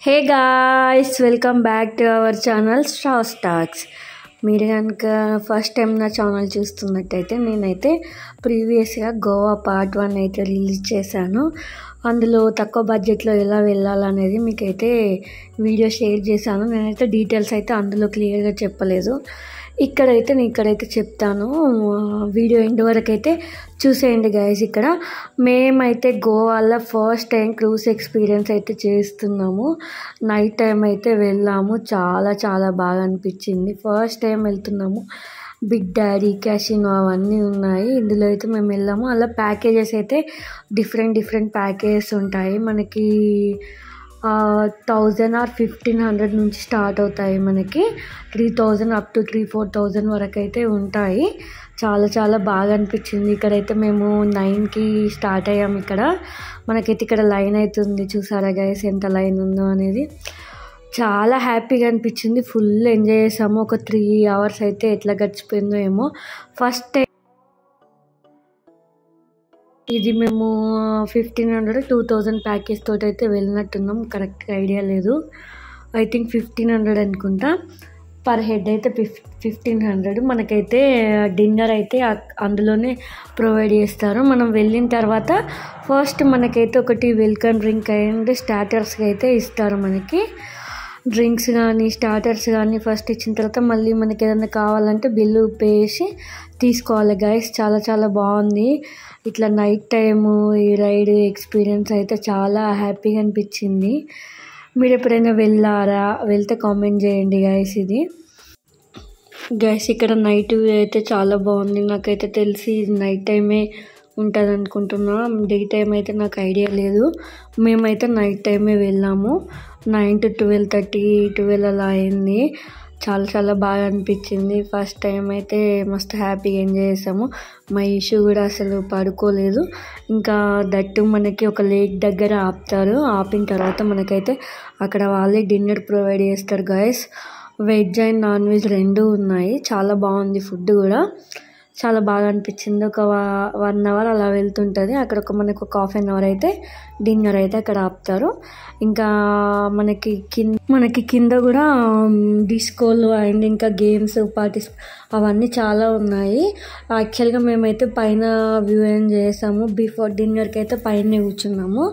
Hey guys, welcome back to our channel star talks. మీరు కనుక first time నా channel చూస్తున్నట్టయితే నేనైతే ప్రీవియస్గా గోవా పార్ట్ 1 అయితే రిలీజ్ చేశాను. అందులో తక్కువ బడ్జెట్లో ఎలా వెళ్ళాలనేది మీకైతే వీడియో షేర్ చేశాను. నేనైతే డీటెయిల్స్ అయితే అందులో క్లియర్గా చెప్పలేదు. ఇక్కడైతే చెప్తాను. వీడియో ఎండ్ వరకు అయితే చూసేయండి గైస్. ఇక్కడ మేమైతే గోవాలో ఫస్ట్ టైం క్రూజ్ ఎక్స్పీరియన్స్ అయితే చేస్తున్నాము. నైట్ టైం అయితే వెళ్ళాము. చాలా చాలా బాగా అనిపించింది. ఫస్ట్ టైం వెళ్తున్నాము. బిగ్ డాడీ, క్యాసినో అవన్నీ ఉన్నాయి. ఇందులో అయితే మేము వెళ్ళాము. అలా ప్యాకేజెస్ అయితే డిఫరెంట్ ప్యాకేజెస్ ఉంటాయి. మనకి 1000 or 1500 నుంచి స్టార్ట్ అవుతాయి. మనకి 3000 up to 3,000-4,000 వరకు అయితే ఉంటాయి. చాలా చాలా బాగా అనిపించింది. ఇక్కడైతే మేము 9కి స్టార్ట్ అయ్యాము. మనకైతే ఇక్కడ లైన్ అవుతుంది. చూసారా గైస్ ఎంత లైన్ ఉందో అనేది. చాలా హ్యాపీగా అనిపించింది. ఫుల్ ఎంజాయ్ చేసాము. ఒక 3 hours అయితే ఎట్లా గడిచిపోయిందో ఏమో. ఫస్ట్ టైం ఇది మేము 1500-2000 ప్యాకేజ్ తోటి అయితే వెళ్ళినట్టున్నాం. కరెక్ట్గా ఐడియా లేదు. ఐ థింక్ 1500 అనుకుంటా. పర్ హెడ్ అయితే 1500. మనకైతే డిన్నర్ అయితే అందులోనే ప్రొవైడ్ చేస్తారు. మనం వెళ్ళిన తర్వాత ఫస్ట్ మనకైతే ఒకటి వెల్కమ్ డ్రింక్ అండ్ స్టార్టర్స్గా అయితే ఇస్తారు. మనకి డ్రింక్స్ కానీ స్టార్టర్స్ కానీ ఫస్ట్ ఇచ్చిన తర్వాత మళ్ళీ మనకి ఏదైనా కావాలంటే బిల్లు పే చేసి తీసుకోవాలి గైస్. చాలా చాలా బాగుంది. ఇట్లా నైట్ టైము ఈ రైడ్ ఎక్స్పీరియన్స్ అయితే చాలా హ్యాపీగా అనిపించింది. మీరు ఎప్పుడైనా వెళ్తే కామెంట్ చేయండి గైస్. ఇది గైస్ ఇక్కడ నైట్ వ్యూ అయితే చాలా బాగుంది. నాకైతే తెలిసి నైట్ టైమే ఉంటుంది అనుకుంటున్నా. డే టైం అయితే నాకు ఐడియా లేదు. మేమైతే నైట్ టైమే వెళ్ళాము. 9 to 12:30, 12 అలా అయింది. చాలా చాలా బాగా అనిపించింది. ఫస్ట్ టైం అయితే మస్తు హ్యాపీగా ఎంజాయ్ చేసాము. మా ఇష్యూ కూడా అసలు పడుకోలేదు. ఇంకా దట్టు మనకి ఒక లేక్ దగ్గర ఆపుతారు. ఆపిన తర్వాత మనకైతే అక్కడ వాళ్ళే డిన్నర్ ప్రొవైడ్ చేస్తారు guys. Veg and non veg 2 ఉన్నాయి. చాలా బాగుంది. ఫుడ్ కూడా చాలా బాగా అనిపించింది. ఒక 1 hour అలా వెళ్తుంటుంది. అక్కడ మనకు ఒక 1/2 hour అయితే డిన్నర్ అయితే అక్కడ ఆపుతారు. ఇంకా మనకి కింద కూడా డిస్కోలు అండ్ ఇంకా గేమ్స్ అవన్నీ చాలా ఉన్నాయి. యాక్చువల్గా మేమైతే పైన వ్యూ ఎంజాయ్ చేసాము. బిఫోర్ డిన్నర్కి అయితే పైన కూర్చున్నాము.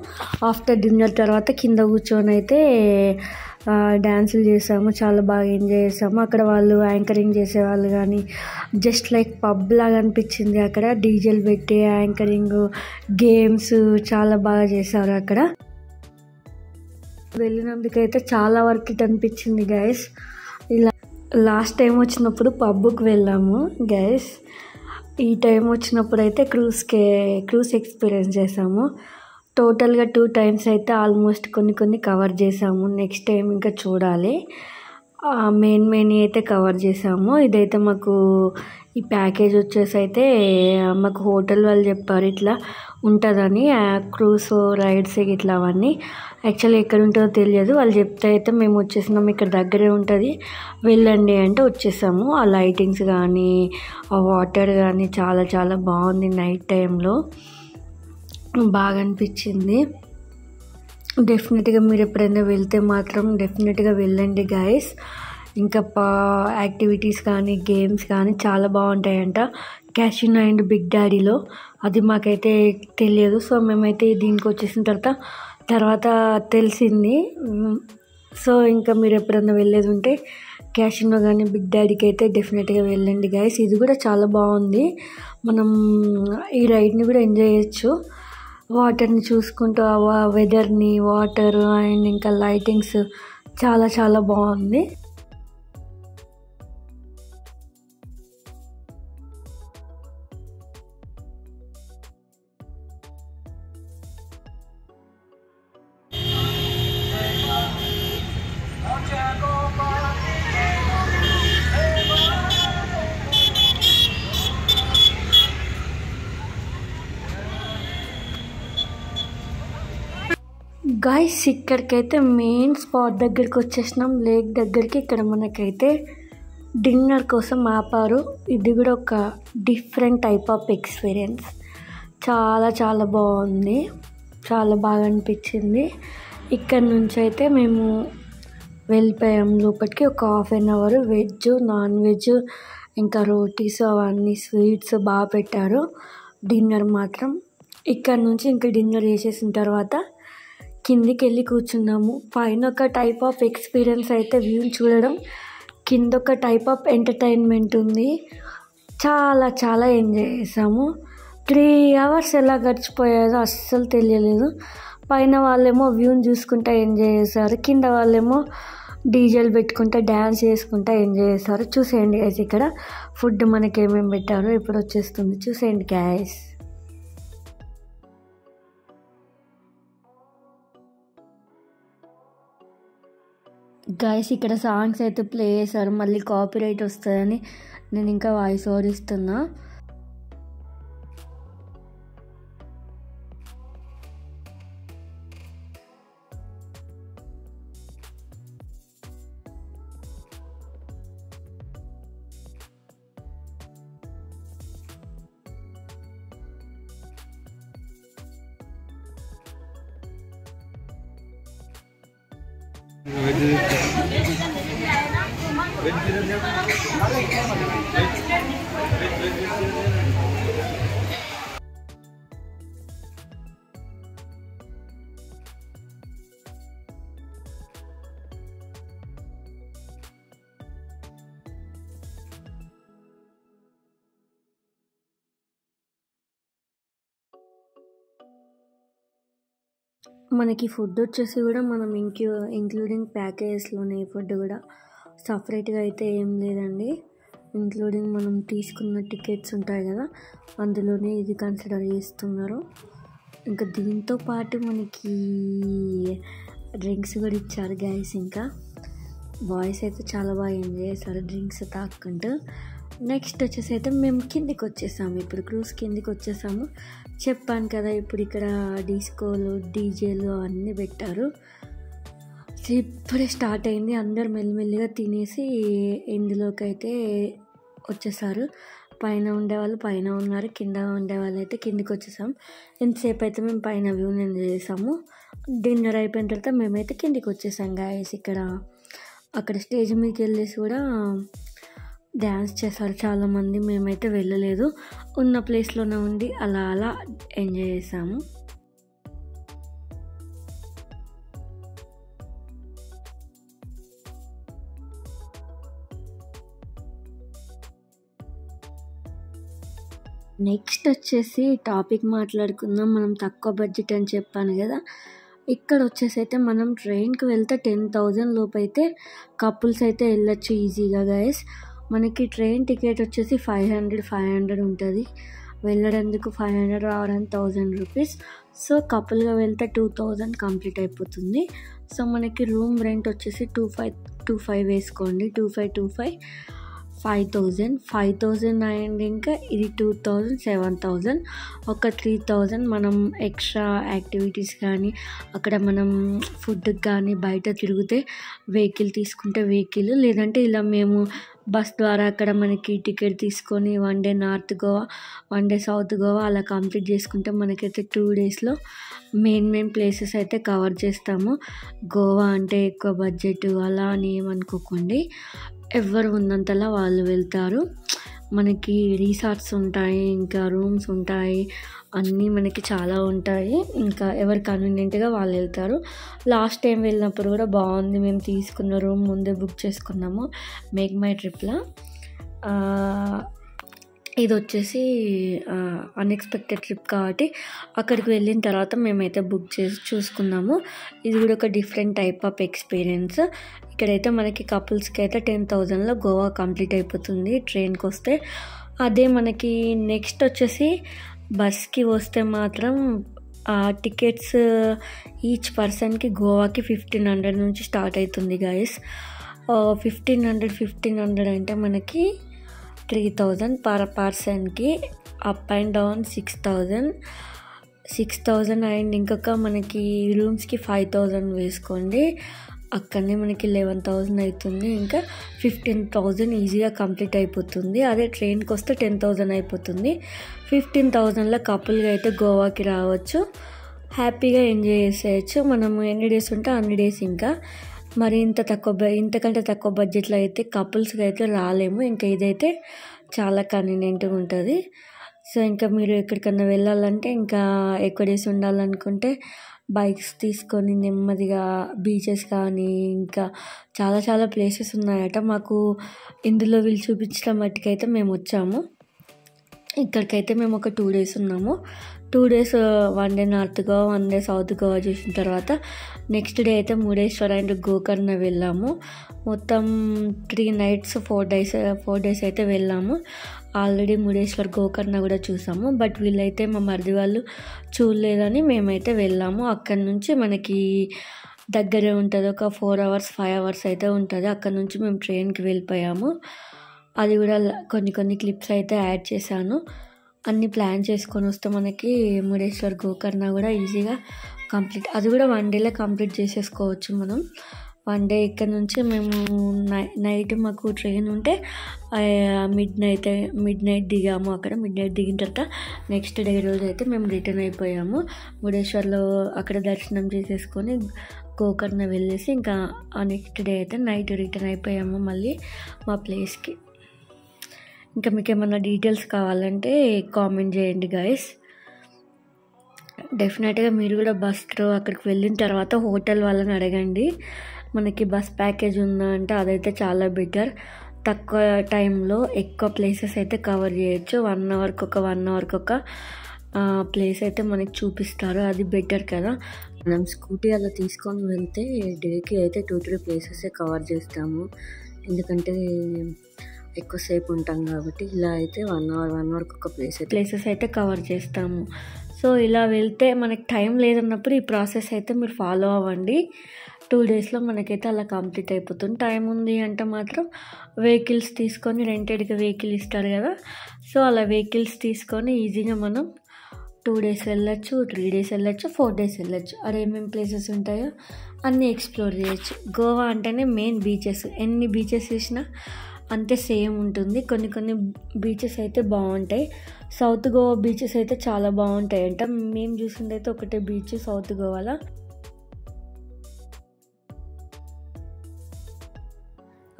ఆఫ్టర్ డిన్నర్ తర్వాత కింద కూర్చొని అయితే డ్యాన్సులు చేసాము. చాలా బాగా ఎంజాయ్ చేసాము. అక్కడ వాళ్ళు యాంకరింగ్ చేసేవాళ్ళు కానీ జస్ట్ లైక్ పబ్ లాగా అనిపించింది. అక్కడ డీజేలు పెట్టి యాంకరింగ్ గేమ్స్ చాలా బాగా చేశారు. అక్కడ వెళ్ళినందుకైతే చాలా వర్క్ ఇట్ అనిపించింది గైస్. ఇలా లాస్ట్ టైం వచ్చినప్పుడు పబ్కి వెళ్ళాము గైస్. ఈ టైం వచ్చినప్పుడు అయితే క్రూజ్ ఎక్స్పీరియన్స్ చేసాము. టోటల్గా 2 times అయితే ఆల్మోస్ట్ కొన్ని కవర్ చేసాము. నెక్స్ట్ టైం ఇంకా చూడాలి. మెయిన్ అయితే కవర్ చేసాము. ఇదైతే మాకు ఈ ప్యాకేజ్ వచ్చేసి అయితే మాకు హోటల్ వాళ్ళు చెప్పారు ఇట్లా ఉంటుందని. క్రూజ్ రైడ్స్ ఇట్లా అవన్నీ యాక్చువల్లీ ఎక్కడ ఉంటుందో తెలియదు. వాళ్ళు చెప్తే అయితే మేము వచ్చేసినాము. ఇక్కడ దగ్గరే ఉంటుంది వెళ్ళండి అంటే వచ్చేసాము. ఆ లైటింగ్స్ కానీ ఆ వాటర్ కానీ చాలా చాలా బాగుంది. నైట్ టైంలో బాగా అనిపించింది. డెఫినెట్గా మీరు ఎప్పుడైనా వెళ్తే మాత్రం డెఫినెట్గా వెళ్ళండి గైస్. ఇంకా యాక్టివిటీస్ కానీ గేమ్స్ కానీ చాలా బాగుంటాయంట క్యాసినో అండ్ బిగ్ డాడీలో. అది మాకైతే తెలియదు. సో మేమైతే దీనికి వచ్చేసిన తర్వాత తెలిసింది. సో ఇంకా మీరు ఎప్పుడైనా వెళ్ళేది ఉంటే క్యాసినో కానీ బిగ్ డాడీకి అయితే డెఫినెట్గా వెళ్ళండి గైస్. ఇది కూడా చాలా బాగుంది. మనం ఈ రైడ్ని కూడా ఎంజాయ్ చేయొచ్చు. వాటర్ని చూసుకుంటూ వెదర్ని వాటర్ అండ్ ఇంకా లైటింగ్స్ చాలా చాలా బాగుంది. గాయ్స్ ఇక్కడికైతే మెయిన్ స్పాట్ దగ్గరికి వచ్చేసినాం. లేక్ దగ్గరికి. ఇక్కడ మనకైతే డిన్నర్ కోసం ఆపారు. ఇది కూడా ఒక డిఫరెంట్ టైప్ ఆఫ్ ఎక్స్పీరియన్స్. చాలా చాలా బాగుంది. చాలా బాగా అనిపించింది. ఇక్కడ నుంచి అయితే మేము వెళ్ళిపోయాం లోపలికి. ఒక ½ అవర్ వెజ్ నాన్ వెజ్ ఇంకా రోటీస్ అవన్నీ స్వీట్స్ బాగా పెట్టారు. డిన్నర్ మాత్రం ఇక్కడ నుంచి ఇంకా డిన్నర్ చేసేసిన తర్వాత కిందికి వెళ్ళి కూర్చున్నాము. పైన ఒక టైప్ ఆఫ్ ఎక్స్పీరియన్స్ అయితే వ్యూని చూడడం, కింద ఒక టైప్ ఆఫ్ ఎంటర్టైన్మెంట్ ఉంది. చాలా చాలా ఎంజాయ్ చేసాము. 3 hours ఎలా గడిచిపోయాయో అస్సలు తెలియలేదు. పైన వాళ్ళేమో వ్యూని చూసుకుంటూ ఎంజాయ్ చేశారు, కింద వాళ్ళేమో డీజేలు పెట్టుకుంటూ డ్యాన్స్ చేసుకుంటూ ఎంజాయ్ చేస్తారు. చూసేయండి గైస్, ఇక్కడ ఫుడ్ మనకి ఏమేమి పెట్టారో ఇప్పుడు వచ్చేస్తుంది, చూసేయండి గైస్. గైస్ ఇక్కడ సాంగ్స్ అయితే ప్లే చేశారు, మళ్ళీ కాపీరైట్ వస్తుందని నేను ఇంకా వాయిస్ ఓవర్ ఇస్తున్నా. మనకి ఫుడ్ వచ్చేసి కూడా మనం ఇంక్లూడింగ్ ప్యాకేజెస్లోనే ఫుడ్ కూడా సపరేట్గా అయితే ఏం లేదండి. ఇంక్లూడింగ్ మనం తీసుకున్న టికెట్స్ ఉంటాయి కదా, అందులోనే ఇది కన్సిడర్ చేస్తున్నారు. ఇంకా దీంతో పాటు మనకి డ్రింక్స్ కూడా ఇచ్చారు గైస్. ఇంకా బాయ్స్ అయితే చాలా బాగా ఎంజాయ్ చేశారు డ్రింక్స్ తాక్కుంటూ. నెక్స్ట్ వచ్చేసి అయితే మేము కిందికి వచ్చేసాము, ఇప్పుడు క్రూజ్ కిందికి వచ్చేసాము. చెప్పాను కదా ఇప్పుడు ఇక్కడ డిస్కోలు డీజేలు అన్నీ పెట్టారు. ఇప్పుడే స్టార్ట్ అయింది, అందరు మెల్లిమెల్లిగా తినేసి ఇందులోకి అయితే వచ్చేసారు. పైన ఉండేవాళ్ళు పైన ఉన్నారు, కింద ఉండేవాళ్ళు అయితే కిందికి వచ్చేసాం. ఎంతసేపు అయితే మేము పైన వ్యూని ఎంజాయ్ చేసాము. డిన్నర్ అయిపోయిన తర్వాత మేమైతే కిందికి వచ్చేసాం గాయస్. అక్కడ స్టేజ్ మీదకి వెళ్ళేసి కూడా డ్యాన్స్ చేశారు చాలామంది. మేమైతే వెళ్ళలేదు, ఉన్న ప్లేస్లోనే ఉండి అలా అలా ఎంజాయ్ చేసాము. నెక్స్ట్ వచ్చేసి టాపిక్ మాట్లాడుకుందాం. మనం తక్కువ బడ్జెట్ అని చెప్పాను కదా, ఇక్కడ వచ్చేసి అయితే మనం ట్రైన్కి వెళ్తే 10,000 లోపు అయితే కపుల్స్ అయితే వెళ్ళొచ్చు ఈజీగా గైస్. మనకి ట్రైన్ టికెట్ వచ్చేసి 500 ఉంటుంది, వెళ్ళడానికి 500, రావడానికి 1000 రూపీస్. సో కపుల్గా వెళ్తే 2000 కంప్లీట్ అయిపోతుంది. సో మనకి రూమ్ రెంట్ వచ్చేసి 25 వేసుకోండి, 25 5,000 అండ్ ఇంకా ఇది 2,000 7,000. ఒక 3,000 మనం ఎక్స్ట్రా యాక్టివిటీస్ కానీ అక్కడ మనం ఫుడ్కి కానీ బయట తిరిగితే వెహికల్ తీసుకుంటే వెహికల్, లేదంటే ఇలా మేము బస్ ద్వారా అక్కడ మనకి టికెట్ తీసుకొని 1 day north Goa 1 day south Goa అలా కంప్లీట్ చేసుకుంటే మనకైతే 2 డేస్లో మెయిన్ ప్లేసెస్ అయితే కవర్ చేస్తాము. గోవా అంటే ఎక్కువ బడ్జెట్ అలా అని ఏమనుకోకండి, ఎవరు ఉన్నంతలా వాళ్ళు వెళ్తారు. మనకి రిసార్ట్స్ ఉంటాయి, ఇంకా రూమ్స్ ఉంటాయి, అన్నీ మనకి చాలా ఉంటాయి. ఇంకా ఎవరు కన్వీనియంట్గా వాళ్ళు వెళ్తారు. లాస్ట్ టైం వెళ్ళినప్పుడు కూడా బాగుంది, మేము తీసుకున్న రూమ్ ముందే బుక్ చేసుకున్నాము మేక్ మై ట్రిప్లో. ఇది వచ్చేసి అన్ఎక్స్పెక్టెడ్ ట్రిప్ కాబట్టి అక్కడికి వెళ్ళిన తర్వాత మేమైతే బుక్ చేసి చూసుకున్నాము. ఇది కూడా ఒక డిఫరెంట్ టైప్ ఆఫ్ ఎక్స్పీరియన్స్. ఇక్కడైతే మనకి కపుల్స్కి అయితే 10,000లో గోవా కంప్లీట్ అయిపోతుంది ట్రైన్కి వస్తే. అదే మనకి నెక్స్ట్ వచ్చేసి బస్కి వస్తే మాత్రం టికెట్స్ ఈచ్ పర్సన్కి గోవాకి 1,500 నుంచి స్టార్ట్ అవుతుంది గాయస్. 1,500 అంటే మనకి 3,000 పర్ పర్సన్కి. అప్ అండ్ డౌన్ 6,000 అండ్ ఇంకొక మనకి రూమ్స్కి 5,000 వేసుకోండి, అక్కడనే మనకి 11,000 అవుతుంది. ఇంకా 15,000 ఈజీగా కంప్లీట్ అయిపోతుంది. అదే ట్రైన్కి వస్తే 10,000 అయిపోతుంది. 15,000లో కపుల్గా అయితే గోవాకి రావచ్చు, హ్యాపీగా ఎంజాయ్ చేసేయచ్చు. మనము ఎన్ని డేస్ ఉంటే అన్ని డేస్. ఇంకా మరి ఇంతకంటే తక్కువ బడ్జెట్లో అయితే కపుల్స్కి అయితే రాలేము. ఇంకా ఇదైతే చాలా కన్వీనియంట్గా ఉంటుంది. సో ఇంకా మీరు ఎక్కడికన్నా వెళ్ళాలంటే, ఇంకా ఎక్కువ డేస్ ఉండాలనుకుంటే బైక్స్ తీసుకొని నెమ్మదిగా బీచెస్ కానీ ఇంకా చాలా చాలా ప్లేసెస్ ఉన్నాయట. మాకు ఇందులో వీళ్ళు చూపించిన మట్టుకైతే మేము వచ్చాము. ఇక్కడికైతే మేము ఒక 2 days ఉన్నాము. 2 days 1 day north Goa, 1 day south Goa చూసిన తర్వాత నెక్స్ట్ డే అయితే మురుడేశ్వర్ అండ్ గోకర్ణ వెళ్ళాము. మొత్తం 3 nights 4 days అయితే వెళ్ళాము. ఆల్రెడీ మురుడేశ్వర్ గోకర్ణ కూడా చూసాము. బట్ వీళ్ళైతే మా మరిది వాళ్ళు చూడలేదని మేమైతే వెళ్ళాము. అక్కడి నుంచి మనకి దగ్గరే ఉంటుంది, ఒక 4 hours 5 hours అయితే ఉంటుంది. అక్కడ నుంచి మేము ట్రైన్కి వెళ్ళిపోయాము. అది కూడా కొన్ని క్లిప్స్ అయితే యాడ్ చేశాను. అన్నీ ప్లాన్ చేసుకొని వస్తే మనకి మురుడేశ్వర్ గోకర్ణ కూడా ఈజీగా కంప్లీట్, అది కూడా 1 dayలో కంప్లీట్ చేసేసుకోవచ్చు మనం. 1 day ఇక్కడ నుంచి మేము నైట్ మాకు ట్రైన్ ఉంటే మిడ్ నైట్ దిగాము. అక్కడ మిడ్ నైట్ దిగిన తర్వాత నెక్స్ట్ డే రోజు అయితే మేము రిటర్న్ అయిపోయాము. మురుడేశ్వర్లో అక్కడ దర్శనం చేసేసుకొని గోకర్ణ వెళ్ళేసి ఇంకా ఆ నెక్స్ట్ డే అయితే నైట్ రిటర్న్ అయిపోయాము మళ్ళీ మా ప్లేస్కి. ఇంకా మీకు ఏమన్నా డీటెయిల్స్ కావాలంటే కామెంట్ చేయండి గైస్. డెఫినెట్గా మీరు కూడా బస్లో అక్కడికి వెళ్ళిన తర్వాత హోటల్ వాళ్ళని అడగండి. మనకి బస్ ప్యాకేజ్ ఉందా అంటే అదైతే చాలా బెటర్. తక్కువ టైంలో ఎక్కువ ప్లేసెస్ అయితే కవర్ చేయొచ్చు. 1 hourకి ఒక ప్లేస్ అయితే మనకి చూపిస్తారు. అది బెటర్ కదా. మనం స్కూటీ అలా తీసుకొని వెళ్తే డేకి అయితే 2-3 ప్లేసెసే కవర్ చేస్తాము. ఎందుకంటే ఎక్కువసేపు ఉంటాం కాబట్టి. ఇలా అయితే 1 hourకి ఒక ప్లేసెస్ అయితే కవర్ చేస్తాము. సో ఇలా వెళ్తే మనకి టైం లేదన్నప్పుడు ఈ ప్రాసెస్ అయితే మీరు ఫాలో అవ్వండి. 2 daysలో మనకైతే అలా కంప్లీట్ అయిపోతుంది. టైం ఉంది అంటే మాత్రం వెహికల్స్ తీసుకొని, రెంటెడ్గా వెహికల్ ఇస్తారు కదా, సో అలా వెహికల్స్ తీసుకొని ఈజీగా మనం 2 days వెళ్ళొచ్చు, 3 days వెళ్ళొచ్చు, 4 days వెళ్ళొచ్చు. అక్కడ ఏమేమి ప్లేసెస్ ఉంటాయో అన్నీ ఎక్స్ప్లోర్ చేయొచ్చు. గోవా అంటేనే మెయిన్ బీచెస్. ఎన్ని బీచెస్ చూసినా అంతే సేమ్ ఉంటుంది. కొన్ని బీచెస్ అయితే బాగుంటాయి. సౌత్ గోవా బీచెస్ అయితే చాలా బాగుంటాయి అంట. మేము చూసిందైతే ఒకటే బీచ్ సౌత్ గోవాలో.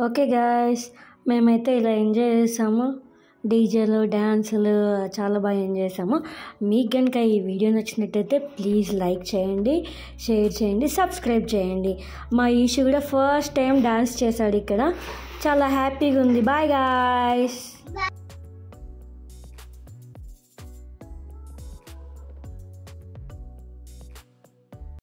ఓకే గాయ్స్, మేమైతే ఇలా ఎంజాయ్ చేసాము. డీజేలు, డ్యాన్సులు చాలా బాగా ఎంజాయ్ చేసాము. మీకు కనుక ఈ వీడియో నచ్చినట్టయితే ప్లీజ్ లైక్ చేయండి, షేర్ చేయండి, సబ్స్క్రైబ్ చేయండి. మా ఈషు కూడా ఫస్ట్ టైం డ్యాన్స్ చేశాడు ఇక్కడ. చాలా హ్యాపీగా ఉంది. Bye guys.